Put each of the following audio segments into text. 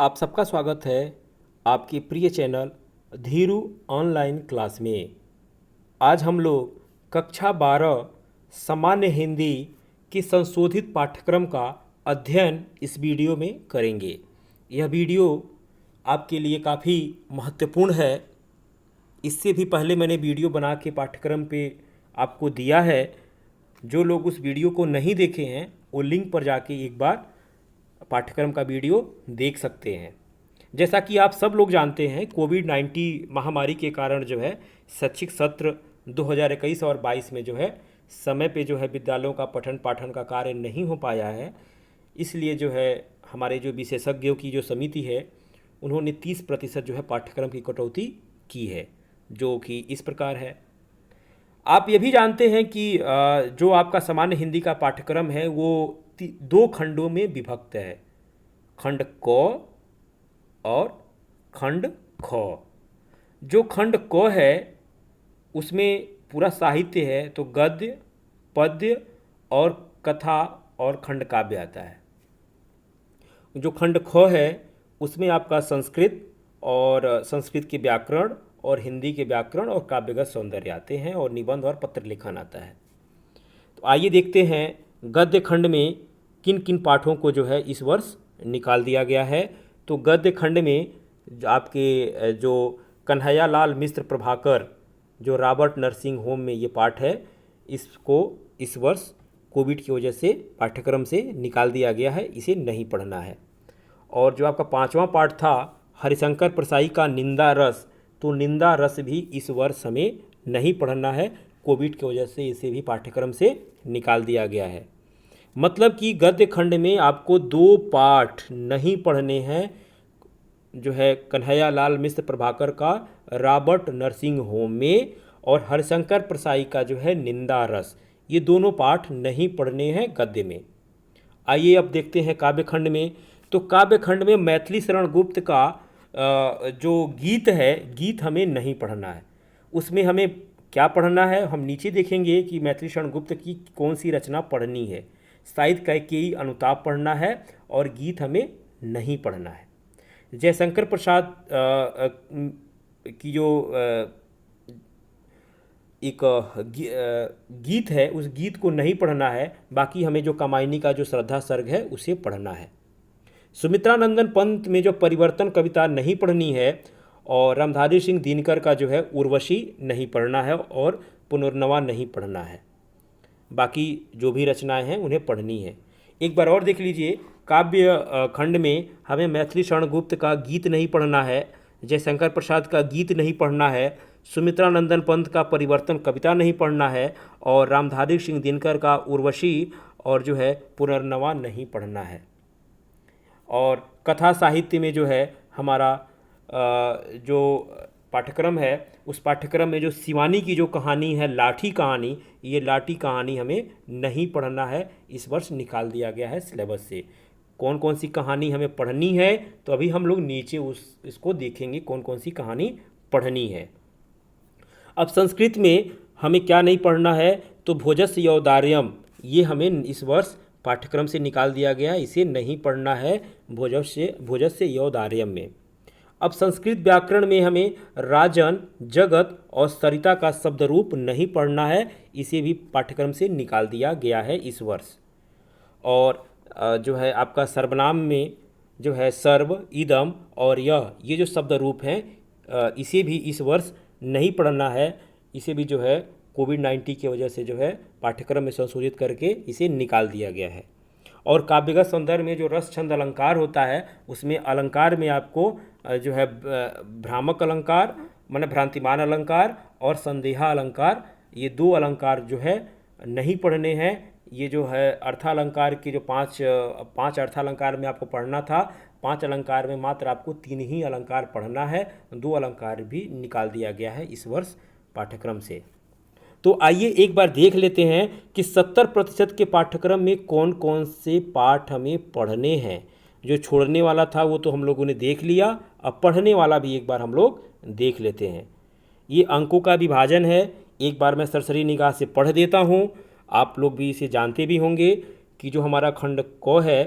आप सबका स्वागत है आपके प्रिय चैनल धीरू ऑनलाइन क्लास में। आज हम लोग कक्षा 12 सामान्य हिंदी की संशोधित पाठ्यक्रम का अध्ययन इस वीडियो में करेंगे। यह वीडियो आपके लिए काफ़ी महत्वपूर्ण है। इससे भी पहले मैंने वीडियो बना के पाठ्यक्रम पे आपको दिया है। जो लोग उस वीडियो को नहीं देखे हैं वो लिंक पर जाके एक बार पाठ्यक्रम का वीडियो देख सकते हैं। जैसा कि आप सब लोग जानते हैं, कोविड-19 महामारी के कारण जो है शैक्षिक सत्र 2021 और 22 में जो है समय पे जो है विद्यालयों का पठन पाठन का कार्य नहीं हो पाया है। इसलिए जो है हमारे जो विशेषज्ञों की जो समिति है उन्होंने 30% जो है पाठ्यक्रम की कटौती की है, जो कि इस प्रकार है। आप ये भी जानते हैं कि जो आपका सामान्य हिंदी का पाठ्यक्रम है वो 2 खंडों में विभक्त है, खंड क और खंड ख। जो खंड क है उसमें पूरा साहित्य है, तो गद्य, पद्य और कथा और खंड काव्य आता है। जो खंड ख है उसमें आपका संस्कृत और संस्कृत के व्याकरण और हिंदी के व्याकरण और काव्यगत सौंदर्य आते हैं और निबंध और पत्र लेखन आता है। तो आइए देखते हैं गद्य खंड में किन किन पाठों को जो है इस वर्ष निकाल दिया गया है। तो गद्य खंड में आपके जो कन्हैया लाल मिश्र प्रभाकर जो रॉबर्ट नर्सिंग होम में ये पाठ है, इसको इस वर्ष कोविड की वजह से पाठ्यक्रम से निकाल दिया गया है, इसे नहीं पढ़ना है। और जो आपका 5वां पाठ था हरिशंकर परसाई का निंदा रस, तो निंदा रस भी इस वर्ष हमें नहीं पढ़ना है। कोविड की वजह से इसे भी पाठ्यक्रम से निकाल दिया गया है। मतलब कि गद्य खंड में आपको 2 पाठ नहीं पढ़ने हैं, जो है कन्हैया लाल मिश्र प्रभाकर का रॉबर्ट नर्सिंग होम में और हरिशंकर परसाई का जो है निंदा रस, ये दोनों पाठ नहीं पढ़ने हैं गद्य में। आइए अब देखते हैं काव्य खंड में। तो काव्य खंड में मैथिली शरण गुप्त का जो गीत है, गीत हमें नहीं पढ़ना है। उसमें हमें क्या पढ़ना है, हम नीचे देखेंगे कि मैथिली शरण गुप्त की कौन सी रचना पढ़नी है। साहित्य कैकेयी अनुताप पढ़ना है और गीत हमें नहीं पढ़ना है। जयशंकर प्रसाद की जो एक गीत है उस गीत को नहीं पढ़ना है। बाकी हमें जो कामायनी का जो श्रद्धा सर्ग है उसे पढ़ना है। सुमित्रानंदन पंत में जो परिवर्तन कविता नहीं पढ़नी है और रामधारी सिंह दिनकर का जो है उर्वशी नहीं पढ़ना है और पुनर्नवा नहीं पढ़ना है। बाकी जो भी रचनाएं हैं उन्हें पढ़नी है। एक बार और देख लीजिए, काव्य खंड में हमें मैथिली शरण गुप्त का गीत नहीं पढ़ना है, जयशंकर प्रसाद का गीत नहीं पढ़ना है, सुमित्रानंदन पंत का परिवर्तन कविता नहीं पढ़ना है और रामधारी सिंह दिनकर का उर्वशी और जो है पुनर्नवा नहीं पढ़ना है। और कथा साहित्य में जो है हमारा जो पाठ्यक्रम है उस पाठ्यक्रम में जो शिवानी की जो कहानी है लाठी कहानी, ये लाठी कहानी हमें नहीं पढ़ना है, इस वर्ष निकाल दिया गया है सिलेबस से। कौन कौन सी कहानी हमें पढ़नी है, तो अभी हम लोग नीचे इसको देखेंगे कौन कौन सी कहानी पढ़नी है। अब संस्कृत में हमें क्या नहीं पढ़ना है, तो भोजस्य यौदार्यम, ये हमें इस वर्ष पाठ्यक्रम से निकाल दिया गया, इसे नहीं पढ़ना है भोजस्य यौदार्यम में। अब संस्कृत व्याकरण में हमें राजन, जगत और सरिता का शब्द रूप नहीं पढ़ना है, इसे भी पाठ्यक्रम से निकाल दिया गया है इस वर्ष। और जो है आपका सर्वनाम में जो है सर्व, इदम और यह, ये जो शब्द रूप हैं इसे भी इस वर्ष नहीं पढ़ना है, इसे भी जो है कोविड-19 की वजह से जो है पाठ्यक्रम में संशोधित करके इसे निकाल दिया गया है। और काव्यगत सौंदर्य में जो रस छंद अलंकार होता है उसमें अलंकार में आपको जो है भ्रामक अलंकार माने भ्रांतिमान अलंकार और संदेहा अलंकार, ये 2 अलंकार जो है नहीं पढ़ने हैं। ये जो है अर्थालंकार के जो 5 अर्थालंकार में आपको पढ़ना था, 5 अलंकार में मात्र आपको 3 ही अलंकार पढ़ना है, 2 अलंकार भी निकाल दिया गया है इस वर्ष पाठ्यक्रम से। तो आइए एक बार देख लेते हैं कि 70% के पाठ्यक्रम में कौन कौन से पाठ हमें पढ़ने हैं। जो छोड़ने वाला था वो तो हम लोगों ने देख लिया, अब पढ़ने वाला भी एक बार हम लोग देख लेते हैं। ये अंकों का विभाजन है, एक बार मैं सरसरी निगाह से पढ़ देता हूँ। आप लोग भी इसे जानते भी होंगे कि जो हमारा खंड क है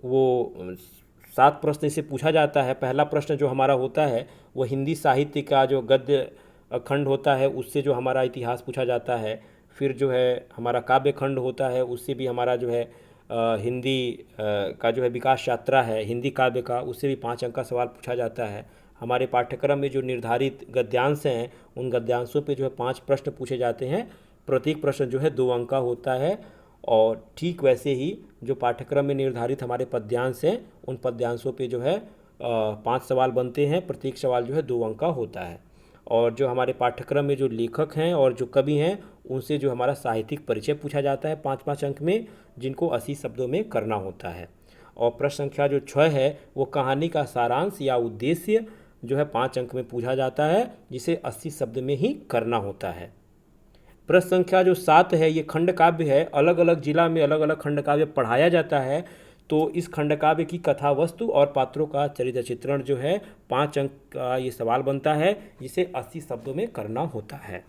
वो 7 प्रश्न इसे पूछा जाता है। पहला प्रश्न जो हमारा होता है वो हिंदी साहित्य का जो गद्य खंड होता है उससे जो हमारा इतिहास पूछा जाता है। फिर जो है हमारा काव्य खंड होता है, उससे भी हमारा जो है हिंदी का जो है विकास यात्रा है हिंदी काव्य का, उससे भी 5 अंक का सवाल पूछा जाता है। हमारे पाठ्यक्रम में जो निर्धारित गद्यांश हैं उन गद्यांशों पे जो है 5 प्रश्न पूछे जाते हैं। प्रत्येक प्रश्न जो है 2 अंक का होता है। और ठीक वैसे ही जो पाठ्यक्रम में निर्धारित हमारे पद्यांश हैं उन पद्यांशों पे जो है 5 सवाल बनते हैं। प्रत्येक सवाल जो है 2 अंक का होता है। और जो हमारे पाठ्यक्रम में जो लेखक हैं और जो कवि हैं उनसे जो हमारा साहित्यिक परिचय पूछा जाता है 5-5 अंक में, जिनको 80 शब्दों में करना होता है। और प्रश्न संख्या जो 6 है वो कहानी का सारांश या उद्देश्य जो है 5 अंक में पूछा जाता है, जिसे 80 शब्द में ही करना होता है। प्रश्न संख्या जो 7 है ये खंड काव्य है। अलग अलग जिला में अलग अलग खंड काव्य पढ़ाया जाता है, तो इस खंड काव्य की कथा वस्तु और पात्रों का चरित्र चित्रण जो है 5 अंक का ये सवाल बनता है, जिसे 80 शब्दों में करना होता है।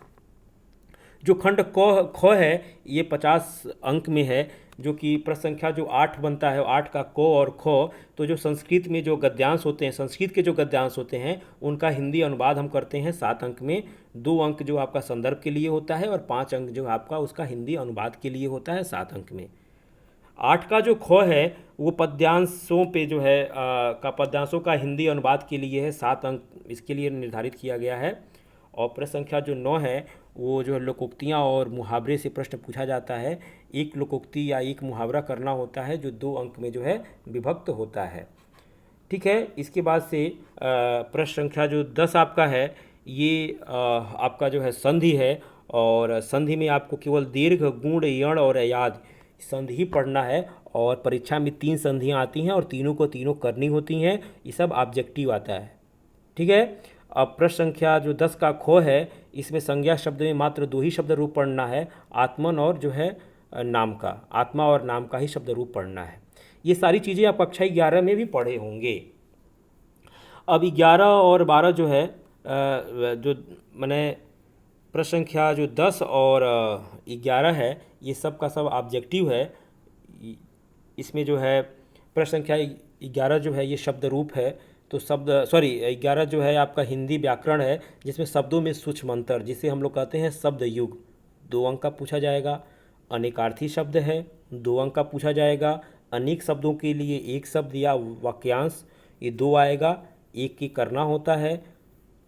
जो खंड ख है ये 50 अंक में है, जो कि प्रश्न संख्या जो 8 बनता है 8 का क और ख। तो जो संस्कृत में जो गद्यांश होते हैं, संस्कृत के जो गद्यांश होते हैं उनका हिंदी अनुवाद हम करते हैं 7 अंक में। 2 अंक जो आपका संदर्भ के लिए होता है और 5 अंक जो आपका उसका हिंदी अनुवाद के लिए होता है 7 अंक में। 8 का जो ख है वो पद्यांशों पे जो है पद्यांशों का हिंदी अनुवाद के लिए है, 7 अंक इसके लिए निर्धारित किया गया है। और प्रश्न संख्या जो 9 है वो जो है लोकोक्तियाँ और मुहावरे से प्रश्न पूछा जाता है। एक लोकोक्ति या एक मुहावरा करना होता है जो 2 अंक में जो है विभक्त होता है। ठीक है, इसके बाद से प्रश्न संख्या जो 10 आपका है ये आपका जो है संधि है। और संधि में आपको केवल दीर्घ, गुण, यण और अयाद संधि ही पढ़ना है। और परीक्षा में 3 संधियाँ आती हैं और तीनों को तीनों करनी होती हैं। ये सब ऑब्जेक्टिव आता है। ठीक है, अब प्रश्न संख्या जो 10 का ख है इसमें संज्ञा शब्द में मात्र 2 ही शब्द रूप पढ़ना है, आत्मन और जो है नाम का, आत्मा और नाम का ही शब्द रूप पढ़ना है। ये सारी चीज़ें आप कक्षा 11 में भी पढ़े होंगे। अब 11 और 12 जो है जो मैंने प्रश्न संख्या जो 10 और 11 है ये सब का सब ऑब्जेक्टिव है। इसमें जो है प्रश्न संख्या 11 जो है ये शब्द रूप है, तो 11 जो है आपका हिंदी व्याकरण है, जिसमें शब्दों में सूक्ष्म अंतर जिसे हम लोग कहते हैं शब्द युग, 2 अंक का पूछा जाएगा। अनेकार्थी शब्द है, 2 अंक का पूछा जाएगा। अनेक शब्दों के लिए एक शब्द या वाक्यांश ये 2 आएगा, 1 की करना होता है।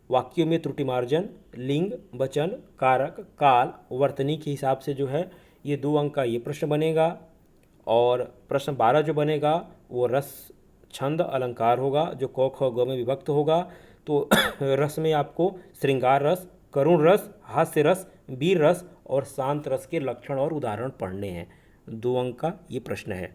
वाक्यों में त्रुटि मार्जन, लिंग, वचन, कारक, काल, वर्तनी के हिसाब से जो है ये 2 अंक का ये प्रश्न बनेगा। और प्रश्न 12 जो बनेगा वो रस, छंद, अलंकार होगा, जो क ख ग में विभक्त होगा। तो रस में आपको श्रृंगार रस, करुण रस, हास्य रस, वीर रस और शांत रस के लक्षण और उदाहरण पढ़ने हैं। 2 अंक का ये प्रश्न है।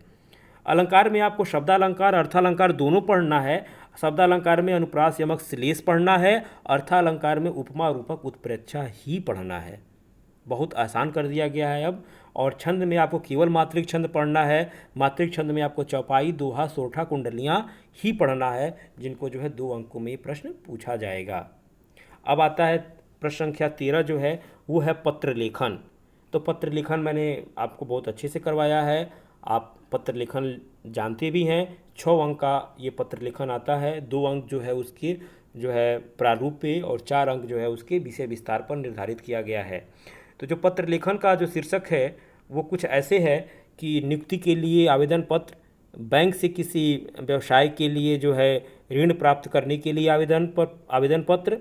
अलंकार में आपको शब्दालंकार, अर्थालंकार दोनों पढ़ना है। शब्दालंकार में अनुप्रास, यमक, श्लेष पढ़ना है। अर्थालंकार में उपमा, रूपक, उत्प्रेक्षा ही पढ़ना है। बहुत आसान कर दिया गया है अब। और छंद में आपको केवल मात्रिक छंद पढ़ना है। मात्रिक छंद में आपको चौपाई, दोहा, सोरठा, कुंडलियाँ ही पढ़ना है, जिनको जो है 2 अंकों में प्रश्न पूछा जाएगा। अब आता है प्रश्न संख्या 13 जो है वो है पत्र लेखन। तो पत्र लेखन मैंने आपको बहुत अच्छे से करवाया है, आप पत्र लेखन जानते भी हैं। 6 अंक का ये पत्र लेखन आता है। 2 अंक जो है उसके जो है प्रारूप पे और 4 अंक जो है उसके विषय विस्तार पर निर्धारित किया गया है। तो जो पत्र लेखन का जो शीर्षक है वो कुछ ऐसे है कि नियुक्ति के लिए आवेदन पत्र, बैंक से किसी व्यवसाय के लिए जो है ऋण प्राप्त करने के लिए आवेदन पत्र,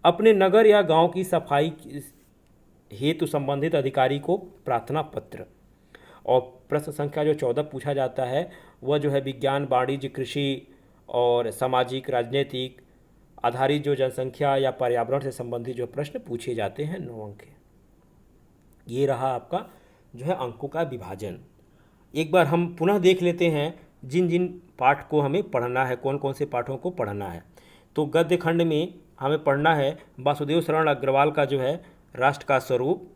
अपने नगर या गांव की सफाई हेतु संबंधित अधिकारी को प्रार्थना पत्र। और प्रश्न संख्या जो 14 पूछा जाता है वह जो है विज्ञान, वाणिज्य, कृषि और सामाजिक, राजनीतिक आधारित जो जनसंख्या या पर्यावरण से संबंधित जो प्रश्न पूछे जाते हैं 9 अंक के। ये रहा आपका जो है अंकों का विभाजन। एक बार हम पुनः देख लेते हैं जिन जिन पाठ को हमें पढ़ना है, कौन कौन से पाठों को पढ़ना है। तो गद्य खंड में हमें पढ़ना है वासुदेव शरण अग्रवाल का जो है राष्ट्र का स्वरूप,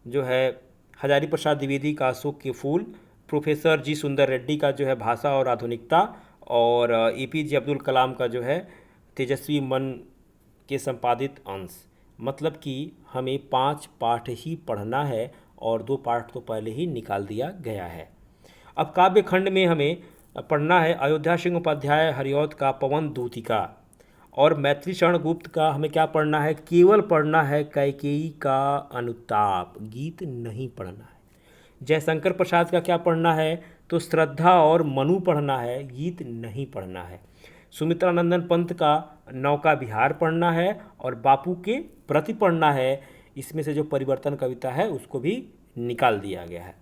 जो है हजारी प्रसाद द्विवेदी का अशोक के फूल, प्रोफेसर जी सुंदर रेड्डी का जो है भाषा और आधुनिकता, और APJ अब्दुल कलाम का जो है तेजस्वी मन के संपादित अंश। मतलब कि हमें 5 पाठ ही पढ़ना है और 2 पाठ तो पहले ही निकाल दिया गया है। अब काव्य खंड में हमें पढ़ना है अयोध्या सिंह उपाध्याय हरिऔध का पवन दूतिका। और मैथिली शरण गुप्त का हमें क्या पढ़ना है, केवल पढ़ना है कैकेयी का अनुताप, गीत नहीं पढ़ना है। जयशंकर प्रसाद का क्या पढ़ना है, तो श्रद्धा और मनु पढ़ना है, गीत नहीं पढ़ना है। सुमित्रा नंदन पंत का नौका विहार पढ़ना है और बापू के प्रति पढ़ना है। इसमें से जो परिवर्तन कविता है उसको भी निकाल दिया गया है।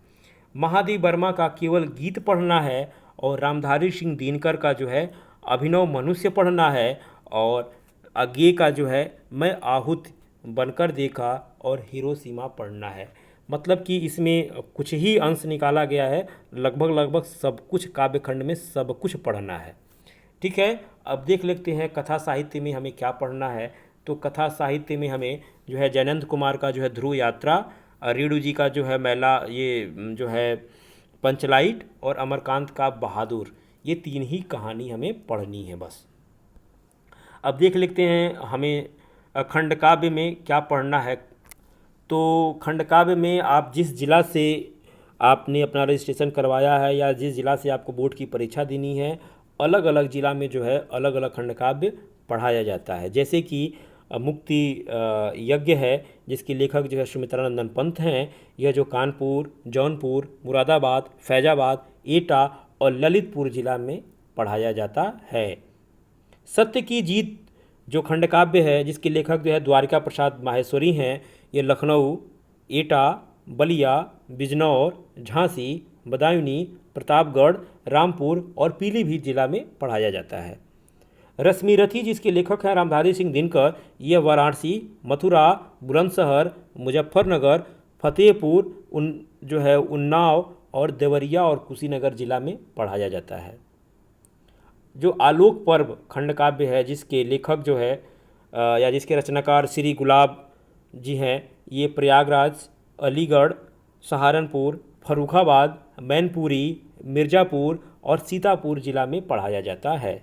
महादेव वर्मा का केवल गीत पढ़ना है और रामधारी सिंह दिनकर का जो है अभिनव मनुष्य पढ़ना है। और आगे का जो है मैं आहूत बनकर देखा और हिरोशिमा पढ़ना है। मतलब कि इसमें कुछ ही अंश निकाला गया है, लगभग सब कुछ काव्यखंड में सब कुछ पढ़ना है। ठीक है, अब देख लेते हैं कथा साहित्य में हमें क्या पढ़ना है। तो कथा साहित्य में हमें जो है जयनंद कुमार का जो है ध्रुव यात्रा, रेणु जी का जो है मैला, ये जो है पंचलाइट, और अमरकांत का बहादुर, ये तीन ही कहानी हमें पढ़नी है बस। अब देख लेते हैं हमें खंडकाव्य में क्या पढ़ना है। तो खंडकाव्य में आप जिस जिला से आपने अपना रजिस्ट्रेशन करवाया है या जिस जिला से आपको बोर्ड की परीक्षा देनी है, अलग अलग जिला में जो है अलग अलग खंडकाव्य पढ़ाया जाता है। जैसे कि मुक्ति यज्ञ है जिसके लेखक जो है सुमित्रा नंदन पंत हैं। यह जो कानपुर, जौनपुर, मुरादाबाद, फैजाबाद, एटा और ललितपुर जिला में पढ़ाया जाता है। सत्य की जीत जो खंडकाव्य है जिसके लेखक जो है द्वारिका प्रसाद माहेश्वरी हैं, ये लखनऊ, एटा, बलिया, बिजनौर, झांसी, बदायूंनी, प्रतापगढ़, रामपुर और पीलीभीत जिला में पढ़ाया जाता है। रश्मिरथी जिसके लेखक हैं रामधारी सिंह दिनकर, यह वाराणसी, मथुरा, बुलंदशहर, मुजफ्फरनगर, फतेहपुर जो है उन्नाव और देवरिया और कुशीनगर जिला में पढ़ाया जाता है। जो आलोक पर्व खंडकाव्य है जिसके लेखक जो है या जिसके रचनाकार श्री गुलाब जी हैं, ये प्रयागराज, अलीगढ़, सहारनपुर, फर्रुखाबाद, मैनपुरी, मिर्ज़ापुर और सीतापुर जिला में पढ़ाया जाता है।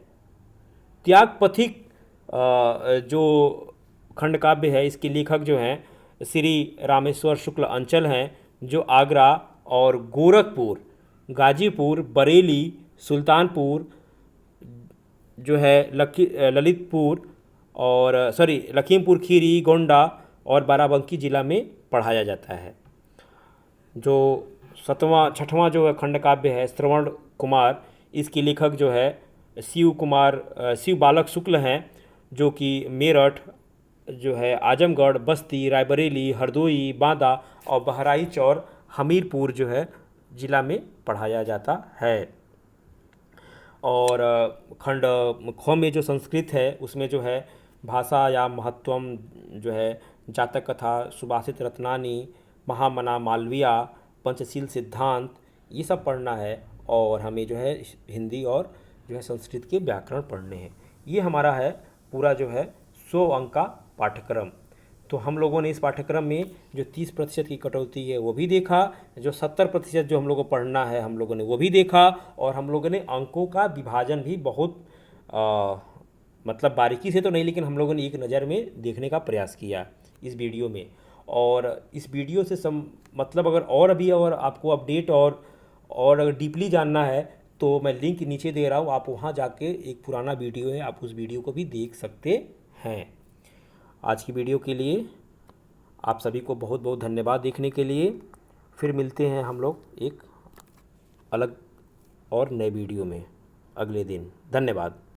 त्याग पथिक जो खंडकाव्य है इसके लेखक जो हैं श्री रामेश्वर शुक्ल अंचल हैं, जो आगरा और गोरखपुर, गाजीपुर, बरेली, सुल्तानपुर जो है ललितपुर और लखीमपुर खीरी, गोंडा और बाराबंकी जिला में पढ़ाया जाता है। जो छठवां जो खंडकाव्य है श्रवण कुमार, इसके लेखक जो है शिव बालक शुक्ल हैं, जो कि मेरठ जो है आजमगढ़, बस्ती, रायबरेली, हरदोई, बांदा और बहराइच और हमीरपुर जो है जिला में पढ़ाया जाता है। और खंड ख में जो संस्कृत है उसमें जो है भाषा या महत्वम जो है जातक कथा, सुभाषित रत्नानी, महामना मालविया, पंचशील सिद्धांत, ये सब पढ़ना है। और हमें जो है हिंदी और जो है संस्कृत के व्याकरण पढ़ने हैं। ये हमारा है पूरा जो है 100 अंक का पाठ्यक्रम। तो हम लोगों ने इस पाठ्यक्रम में जो 30% की कटौती है वो भी देखा, जो 70% जो हम लोगों को पढ़ना है हम लोगों ने वो भी देखा, और हम लोगों ने अंकों का विभाजन भी बहुत मतलब बारीकी से तो नहीं, लेकिन हम लोगों ने एक नज़र में देखने का प्रयास किया इस वीडियो में। और इस वीडियो से मतलब अगर और अभी और आपको अपडेट और अगर डीपली जानना है तो मैं लिंक नीचे दे रहा हूँ, आप वहाँ जाके एक पुराना वीडियो है आप उस वीडियो को भी देख सकते हैं। आज की वीडियो के लिए आप सभी को बहुत बहुत धन्यवाद देखने के लिए। फिर मिलते हैं हम लोग एक अलग और नए वीडियो में अगले दिन। धन्यवाद।